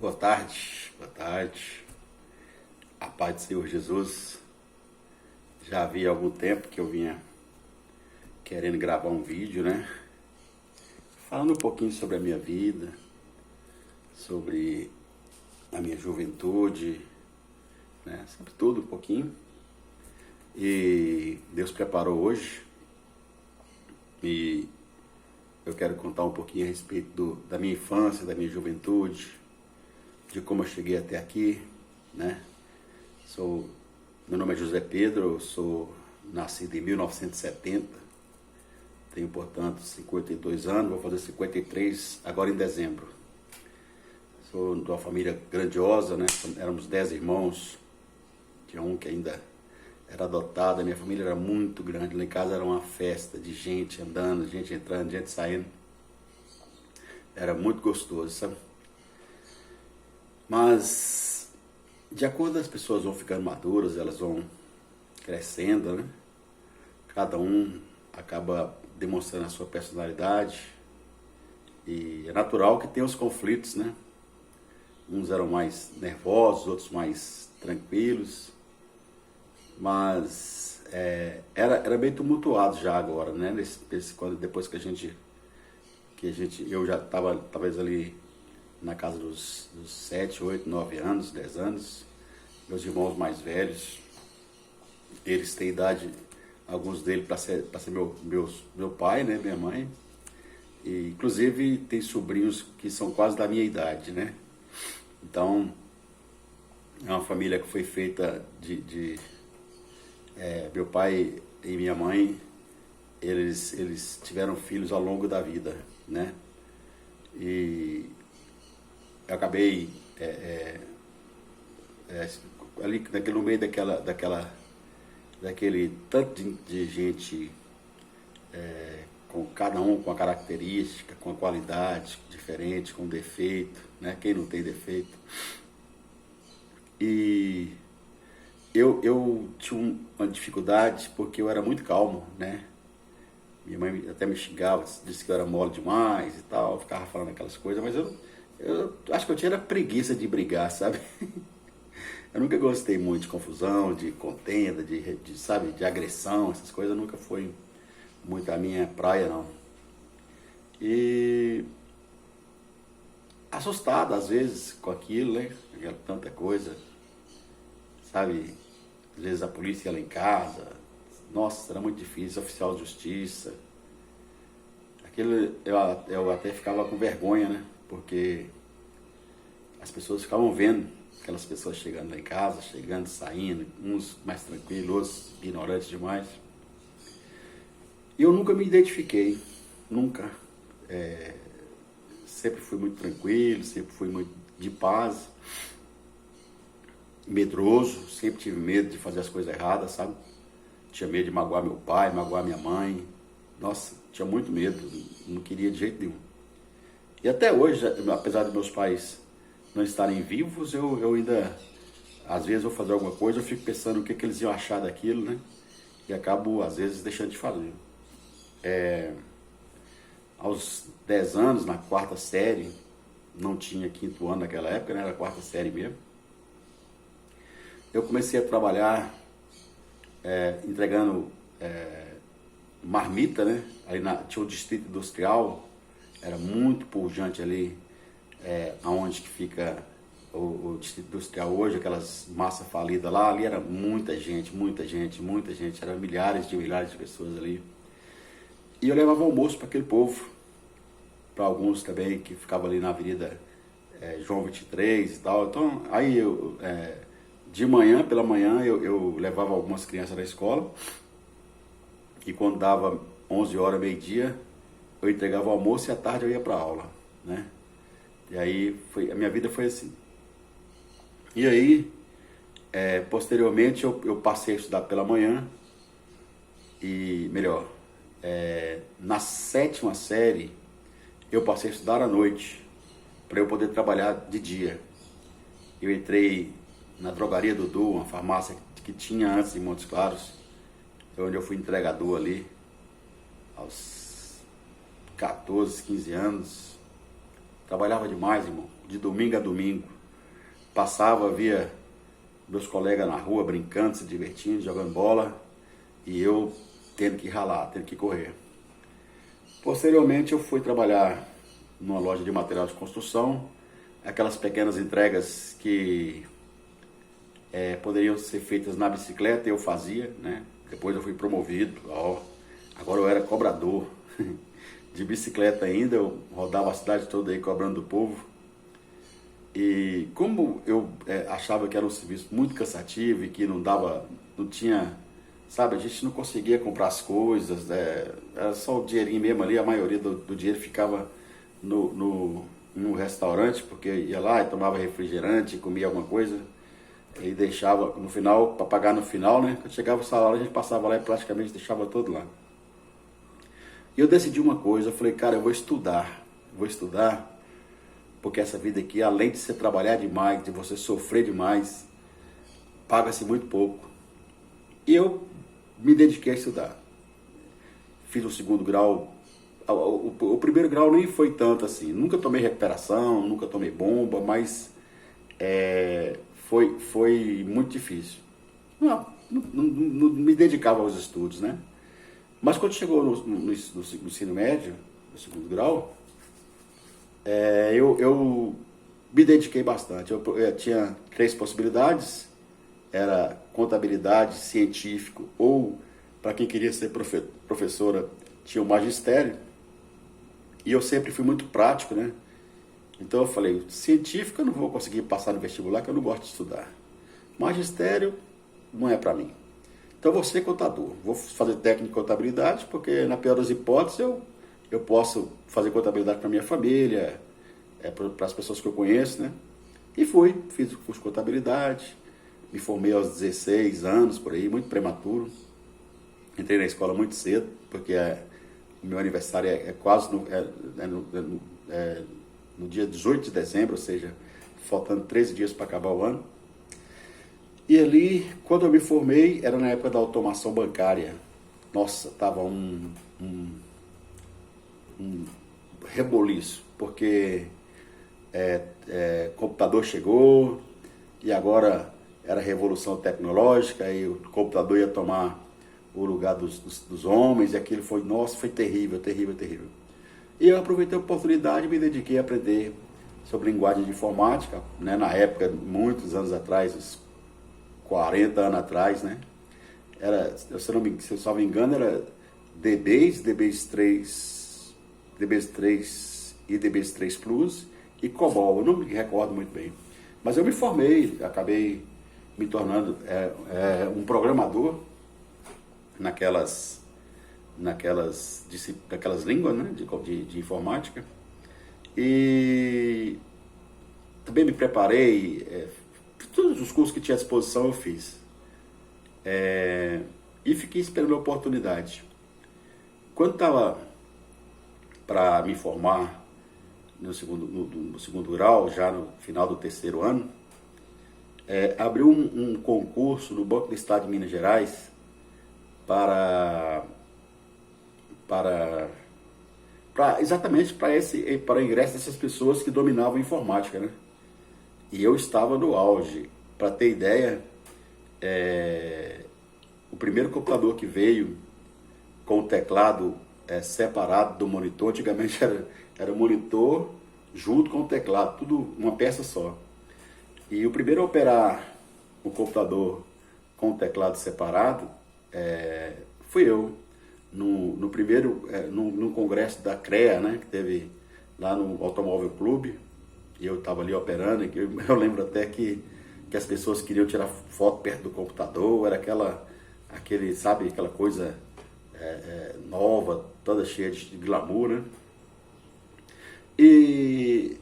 Boa tarde, boa tarde. A paz do Senhor Jesus. Já havia algum tempo que eu vinha querendo gravar um vídeo, né? Falando um pouquinho sobre a minha vida, sobre a minha juventude, né? Sobre tudo um pouquinho. E Deus preparou hoje. E eu quero contar um pouquinho a respeito da minha infância, da minha juventude, de como eu cheguei até aqui, né? Meu nome é José Pedro, eu sou nascido em 1970, tenho, portanto, 52 anos, vou fazer 53 agora em dezembro. Sou de uma família grandiosa, né? Éramos 10 irmãos, tinha um que ainda era adotado, a minha família era muito grande, lá em casa era uma festa de gente andando, gente entrando, gente saindo. Era muito gostoso, sabe? Mas, de acordo as pessoas vão ficando maduras, elas vão crescendo, né? Cada um acaba demonstrando a sua personalidade. E é natural que tenha os conflitos, né? Uns eram mais nervosos, outros mais tranquilos. Mas era bem tumultuado já agora, né? Depois que eu já estava talvez ali na casa dos 7, 8, 9 anos, 10 anos. Meus irmãos mais velhos, eles têm idade, alguns deles para ser meu pai, né? Minha mãe. E, inclusive, tem sobrinhos que são quase da minha idade, né? Então, é uma família que foi feita meu pai e minha mãe, eles tiveram filhos ao longo da vida, né? E eu acabei ali no meio daquele tanto de gente, com cada um com a característica, com a qualidade diferente, com defeito, né? Quem não tem defeito. E eu tinha uma dificuldade porque eu era muito calmo, né? Minha mãe até me xingava, disse que eu era mole demais e tal, ficava falando aquelas coisas, mas eu acho que eu tinha preguiça de brigar, sabe? Eu nunca gostei muito de confusão, de contenda, sabe, de agressão, essas coisas nunca foi muito a minha praia, não. E assustado às vezes com aquilo, né? Aquela tanta coisa, sabe? Às vezes a polícia ia lá em casa, nossa, era muito difícil, oficial de justiça. Aquilo eu até ficava com vergonha, né? Porque as pessoas ficavam vendo aquelas pessoas chegando lá em casa, chegando, saindo, uns mais tranquilos, outros ignorantes demais. E eu nunca me identifiquei, nunca. Sempre fui muito tranquilo, sempre fui muito de paz, medroso, sempre tive medo de fazer as coisas erradas, sabe? Tinha medo de magoar meu pai, magoar minha mãe. Nossa, tinha muito medo, não queria de jeito nenhum. E até hoje, apesar de meus pais não estarem vivos, eu ainda, às vezes, vou fazer alguma coisa, eu fico pensando o que eles iam achar daquilo, né? E acabo, às vezes, deixando de fazer. Aos 10 anos, na quarta série, não tinha quinto ano naquela época, né? Era quarta série mesmo. Eu comecei a trabalhar entregando marmita, né? Aí tinha o distrito industrial, era muito pujante ali, aonde que fica o distrito industrial hoje, aquelas massas falidas lá, ali era muita gente, eram milhares de pessoas ali. E eu levava almoço para aquele povo, para alguns também que ficavam ali na Avenida João 23 e tal. Então, aí pela manhã, eu levava algumas crianças na escola, e quando dava 11 horas, meio-dia, eu entregava o almoço e à tarde eu ia para a aula, né? E aí, a minha vida foi assim. E aí, posteriormente, eu passei a estudar pela manhã, e melhor, na sétima série, eu passei a estudar à noite, para eu poder trabalhar de dia. Eu entrei na Drogaria Dudu, uma farmácia que tinha antes em Montes Claros, onde eu fui entregador ali, aos 14, 15 anos. Trabalhava demais, irmão, de domingo a domingo. Passava, via meus colegas na rua brincando, se divertindo, jogando bola, e eu tendo que ralar, tendo que correr. Posteriormente eu fui trabalhar numa loja de material de construção, aquelas pequenas entregas que poderiam ser feitas na bicicleta, eu fazia, né? Depois eu fui promovido, agora eu era cobrador de bicicleta ainda, eu rodava a cidade toda aí cobrando do povo. E como eu achava que era um serviço muito cansativo e que não tinha, sabe, a gente não conseguia comprar as coisas, era só o dinheirinho mesmo ali, a maioria do dinheiro ficava no restaurante, porque ia lá e tomava refrigerante, comia alguma coisa e deixava no final, para pagar no final, né? Quando chegava o salário, a gente passava lá e praticamente deixava tudo lá. E eu decidi uma coisa, eu falei, cara, eu vou estudar, porque essa vida aqui, além de você trabalhar demais, de você sofrer demais, paga-se muito pouco. E eu me dediquei a estudar. Fiz o segundo grau, o primeiro grau nem foi tanto assim, nunca tomei recuperação, nunca tomei bomba, mas foi muito difícil. Não me dedicava aos estudos, né? Mas quando chegou no ensino médio, no segundo grau, eu me dediquei bastante. Eu tinha 3 possibilidades, era contabilidade, científico, ou para quem queria ser professora, tinha o magistério. E eu sempre fui muito prático, né? Então eu falei, científico eu não vou conseguir passar no vestibular, que eu não gosto de estudar. Magistério não é para mim. Então eu vou ser contador, vou fazer técnico de contabilidade, porque na pior das hipóteses eu posso fazer contabilidade para minha família, para as pessoas que eu conheço, né? E fiz o curso de contabilidade, me formei aos 16 anos, por aí, muito prematuro. Entrei na escola muito cedo, porque o meu aniversário quase no dia 18 de dezembro, ou seja, faltando 13 dias para acabar o ano. E ali, quando eu me formei, era na época da automação bancária. Nossa, tava um reboliço, porque computador chegou e agora era revolução tecnológica e o computador ia tomar o lugar dos homens, e aquilo foi terrível, terrível, terrível. E eu aproveitei a oportunidade e me dediquei a aprender sobre linguagem de informática, né? Na época, muitos anos atrás, uns 40 anos atrás, né? Se eu só me engano, era DBase 3 e DBase 3 Plus e COBOL, eu não me recordo muito bem. Mas eu me formei, acabei me tornando um programador naquelas línguas, né, de informática. E também me preparei, todos os cursos que tinha à disposição eu fiz. E fiquei esperando a oportunidade. Quando estava para me formar no segundo grau, já no final do 3º ano, abriu um concurso no Banco do Estado de Minas Gerais exatamente para o ingresso dessas pessoas que dominavam a informática, né? E eu estava no auge. Para ter ideia, o primeiro computador que veio com o teclado separado do monitor, antigamente era o monitor junto com o teclado, tudo uma peça só. E o primeiro a operar o computador com o teclado separado fui eu. No primeiro, no congresso da CREA, né, que teve lá no Automóvel Clube, e eu estava ali operando, e eu lembro até que as pessoas queriam tirar foto perto do computador, era aquela coisa nova, toda cheia de glamour, né? E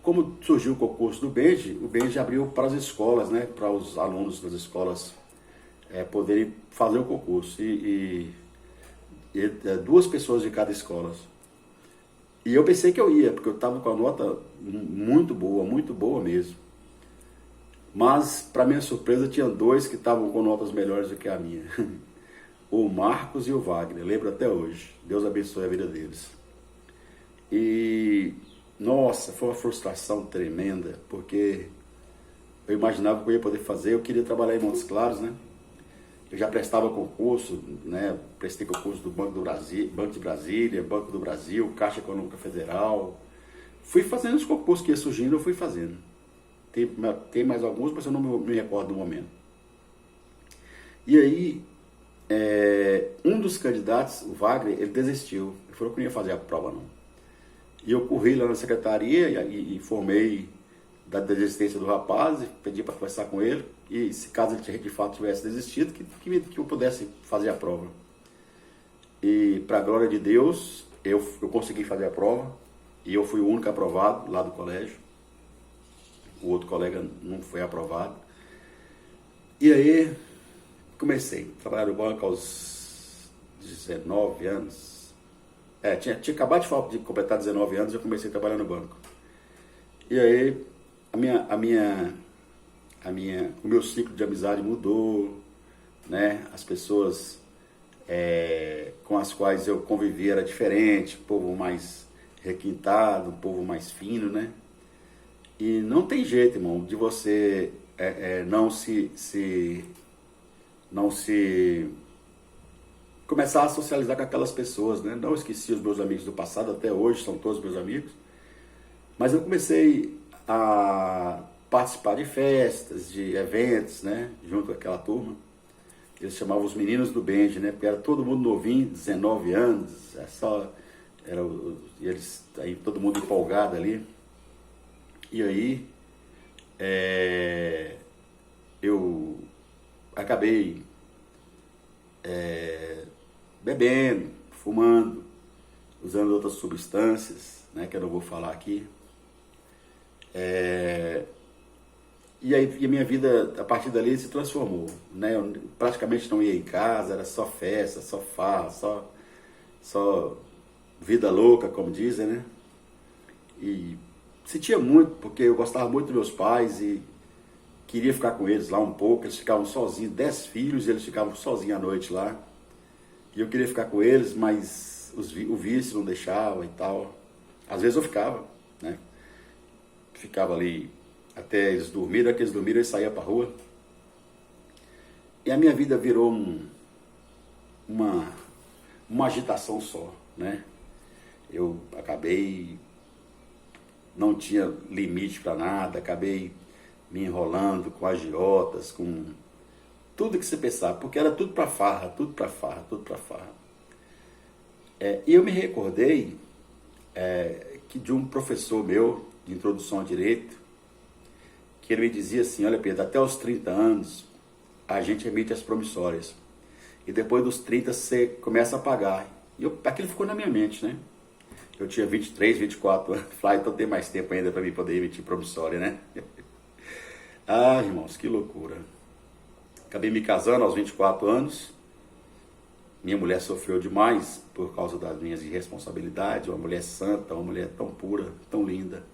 como surgiu o concurso do BEND, o BEND abriu para as escolas, né, para os alunos das escolas poderem fazer o concurso. E 2 pessoas de cada escola. E eu pensei que eu ia, porque eu estava com a nota muito boa mesmo. Mas, para minha surpresa, tinha 2 que estavam com notas melhores do que a minha. O Marcos e o Wagner, lembro até hoje. Deus abençoe a vida deles. E nossa, foi uma frustração tremenda, porque eu imaginava que eu ia poder fazer, eu queria trabalhar em Montes Claros, né? Eu já prestava concurso, né? Prestei concurso do Banco do Brasil, Banco de Brasília, Banco do Brasil, Caixa Econômica Federal. Fui fazendo os concursos que ia surgindo, eu fui fazendo. Tem mais alguns, mas eu não me recordo do momento. E aí, um dos candidatos, o Wagner, ele desistiu. Ele falou que não ia fazer a prova, não. E eu corri lá na secretaria e informei da desistência do rapaz, e pedi para conversar com ele, e se caso ele de fato tivesse desistido, que eu pudesse fazer a prova. E para a glória de Deus, eu consegui fazer a prova, e eu fui o único aprovado lá do colégio. O outro colega não foi aprovado. E aí, comecei a trabalhar no banco aos 19 anos. Tinha acabado de completar 19 anos, eu comecei a trabalhar no banco. E aí, o meu ciclo de amizade mudou, né? As pessoas com as quais eu convivi era diferente, um povo mais requintado, um povo mais fino, né? E não tem jeito, irmão, de você não se começar a socializar com aquelas pessoas, né? Não esqueci os meus amigos do passado, até hoje são todos meus amigos, mas eu comecei a participar de festas, de eventos, né? Junto com aquela turma. Eles chamavam os meninos do Benji, né? Porque era todo mundo novinho, 19 anos, aí todo mundo empolgado ali. E aí, eu acabei bebendo, fumando, usando outras substâncias, né, que eu não vou falar aqui. E aí a minha vida, a partir dali, se transformou, né? Eu praticamente não ia em casa, era só festa, só farra, só vida louca, como dizem, né? E sentia muito, porque eu gostava muito dos meus pais e queria ficar com eles lá um pouco. Eles ficavam sozinhos, 10 filhos, e eles ficavam sozinhos à noite lá. E eu queria ficar com eles, mas o vício não deixava e tal. Às vezes eu ficava, né? Ficava ali até eles dormiram, que eles dormiram, eu saía pra rua. E a minha vida virou uma agitação só, né? Eu acabei, não tinha limite para nada, acabei me enrolando com agiotas, com tudo que você pensava, porque era tudo para farra, tudo para farra, tudo para farra. E eu me recordei que de um professor meu, de introdução ao direito, que ele me dizia assim: olha, Pedro, até os 30 anos a gente emite as promissórias, e depois dos 30 você começa a pagar. E aquilo ficou na minha mente, né? Eu tinha 23, 24 anos, falei, então tem mais tempo ainda para mim poder emitir promissória, né? Ah, irmãos, que loucura. Acabei me casando aos 24 anos. Minha mulher sofreu demais por causa das minhas irresponsabilidades. Uma mulher santa, uma mulher tão pura, tão linda.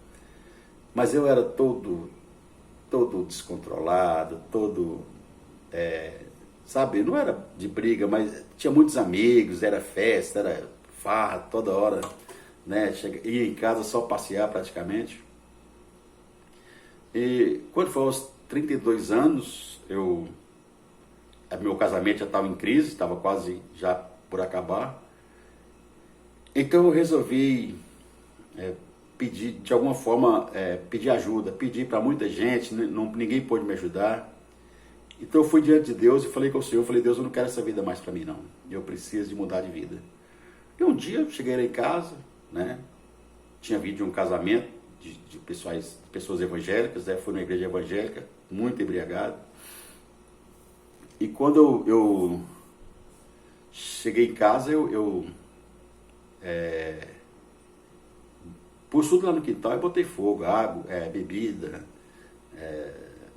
Mas eu era todo descontrolado, sabe, não era de briga, mas tinha muitos amigos, era festa, era farra toda hora, né? Ia em casa só passear praticamente. E quando foi aos 32 anos, meu casamento já estava em crise, estava quase já por acabar. Então eu resolvi pedir, de alguma forma, pedir ajuda, pedir para muita gente, ninguém pôde me ajudar. Então eu fui diante de Deus e falei com o Senhor, Deus, eu não quero essa vida mais para mim não, eu preciso de mudar de vida. E um dia eu cheguei lá em casa, né? Tinha vindo de um casamento de pessoas evangélicas, fui numa igreja evangélica, muito embriagado. E quando eu cheguei em casa, eu pus tudo lá no quintal e botei fogo, água, bebida,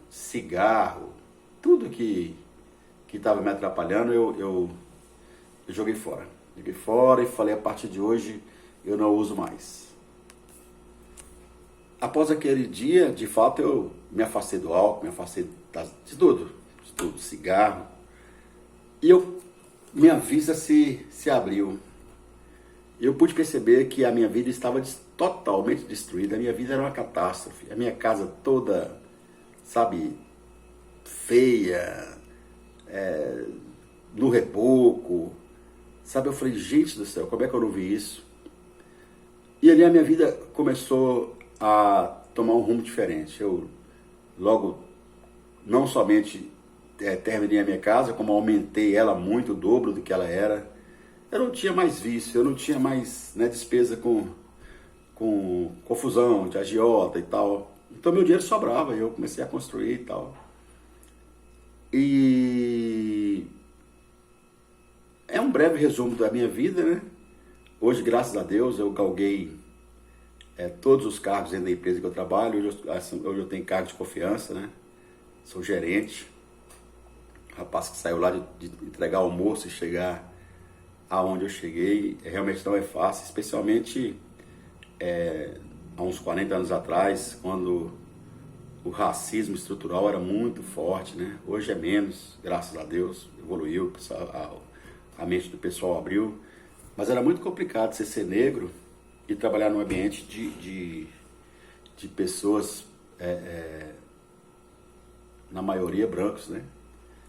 cigarro, tudo que estava me atrapalhando, eu joguei fora. Joguei fora e falei, a partir de hoje eu não uso mais. Após aquele dia, de fato, eu me afastei do álcool, me afastei de tudo, cigarro. E minha vista se abriu. Eu pude perceber que a minha vida estava totalmente destruída. A minha vida era uma catástrofe. A minha casa toda, sabe, feia, no reboco, sabe? Eu falei, gente do céu, como é que eu não vi isso? E ali a minha vida começou a tomar um rumo diferente. Eu logo, não somente terminei a minha casa, como aumentei ela muito, o dobro do que ela era. Eu não tinha mais vício, eu não tinha mais, né, despesa com confusão de agiota e tal. Então meu dinheiro sobrava e eu comecei a construir e tal. E é um breve resumo da minha vida, né? Hoje, graças a Deus, eu galguei todos os cargos dentro da empresa que eu trabalho. Hoje eu tenho cargo de confiança, né? Sou gerente. Rapaz que saiu lá de entregar almoço e chegar aonde eu cheguei, realmente não é fácil, especialmente há uns 40 anos atrás, quando o racismo estrutural era muito forte, né? Hoje é menos, graças a Deus, evoluiu, a mente do pessoal abriu, mas era muito complicado você ser negro e trabalhar num ambiente de pessoas, na maioria brancos, né?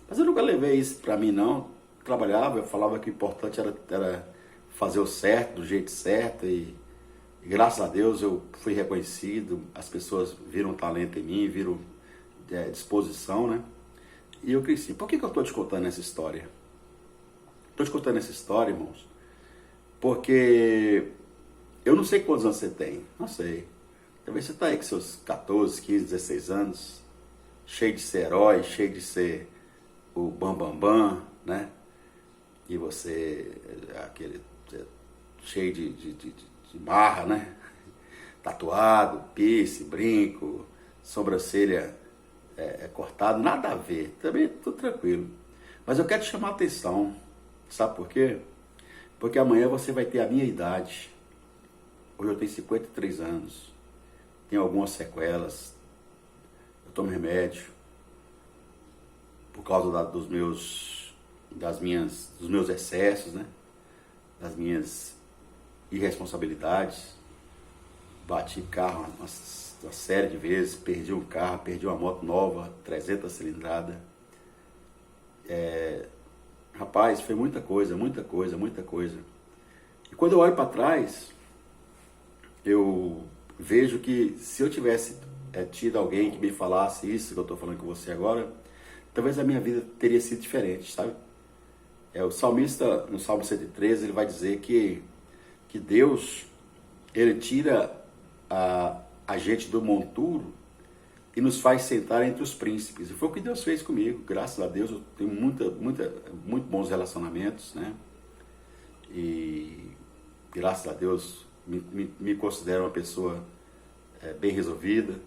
Mas eu nunca levei isso pra mim, não. Trabalhava, eu falava que o importante era fazer o certo, do jeito certo, e graças a Deus eu fui reconhecido, as pessoas viram talento em mim, viram disposição, né? E eu cresci. Por que eu estou te contando essa história? Estou te contando essa história, irmãos, porque eu não sei quantos anos você tem, não sei. Talvez você está aí com seus 14, 15, 16 anos, cheio de ser herói, cheio de ser o bambambam, né? E você, cheio de marra, né? Tatuado, piercing, brinco, sobrancelha cortado, nada a ver. Também tudo tranquilo. Mas eu quero te chamar a atenção. Sabe por quê? Porque amanhã você vai ter a minha idade. Hoje eu tenho 53 anos. Tenho algumas sequelas. Eu tomo remédio por causa dos meus excessos, né? Das minhas irresponsabilidades. Bati carro uma série de vezes, perdi um carro, perdi uma moto nova, 300 cilindrada. Rapaz, foi muita coisa, muita coisa, muita coisa. E quando eu olho para trás, eu vejo que se eu tivesse tido alguém que me falasse isso que eu estou falando com você agora, talvez a minha vida teria sido diferente, sabe? O salmista, no Salmo 113, ele vai dizer que Deus, ele tira a gente do monturo e nos faz sentar entre os príncipes. E foi o que Deus fez comigo. Graças a Deus eu tenho muito bons relacionamentos, né? E graças a Deus me considero uma pessoa bem resolvida,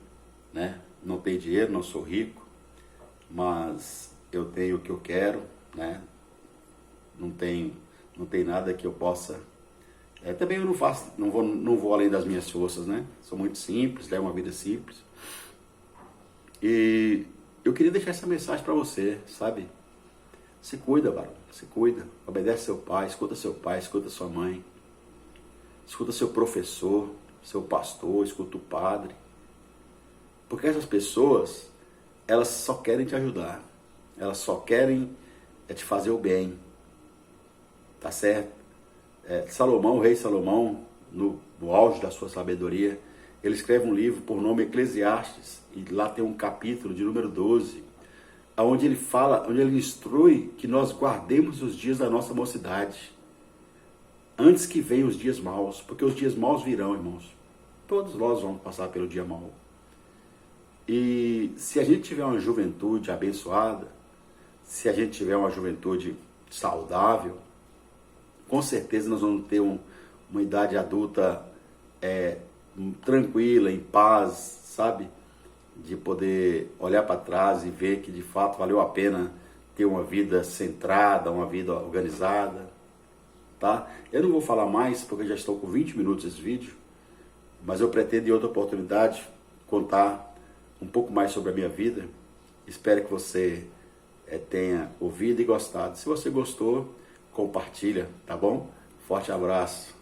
né? Não tenho dinheiro, não sou rico, mas eu tenho o que eu quero, né? Não tem nada que eu possa... também eu não vou além das minhas forças, né? Sou muito simples, levo uma vida simples. E eu queria deixar essa mensagem para você, sabe? Se cuida, varão, se cuida. Obedece seu pai, escuta sua mãe. Escuta seu professor, seu pastor, escuta o padre. Porque essas pessoas, elas só querem te ajudar. Elas só querem te fazer o bem. Tá certo? Salomão, o rei Salomão, no auge da sua sabedoria, ele escreve um livro por nome Eclesiastes, e lá tem um capítulo de número 12, onde ele instrui que nós guardemos os dias da nossa mocidade, antes que venham os dias maus, porque os dias maus virão, irmãos. Todos nós vamos passar pelo dia mau. E se a gente tiver uma juventude abençoada, se a gente tiver uma juventude saudável, com certeza nós vamos ter uma idade adulta tranquila, em paz, sabe? De poder olhar para trás e ver que de fato valeu a pena ter uma vida centrada, uma vida organizada, tá? Eu não vou falar mais porque já estou com 20 minutos esse vídeo, mas eu pretendo em outra oportunidade contar um pouco mais sobre a minha vida. Espero que você tenha ouvido e gostado. Se você gostou, compartilha, tá bom? Forte abraço.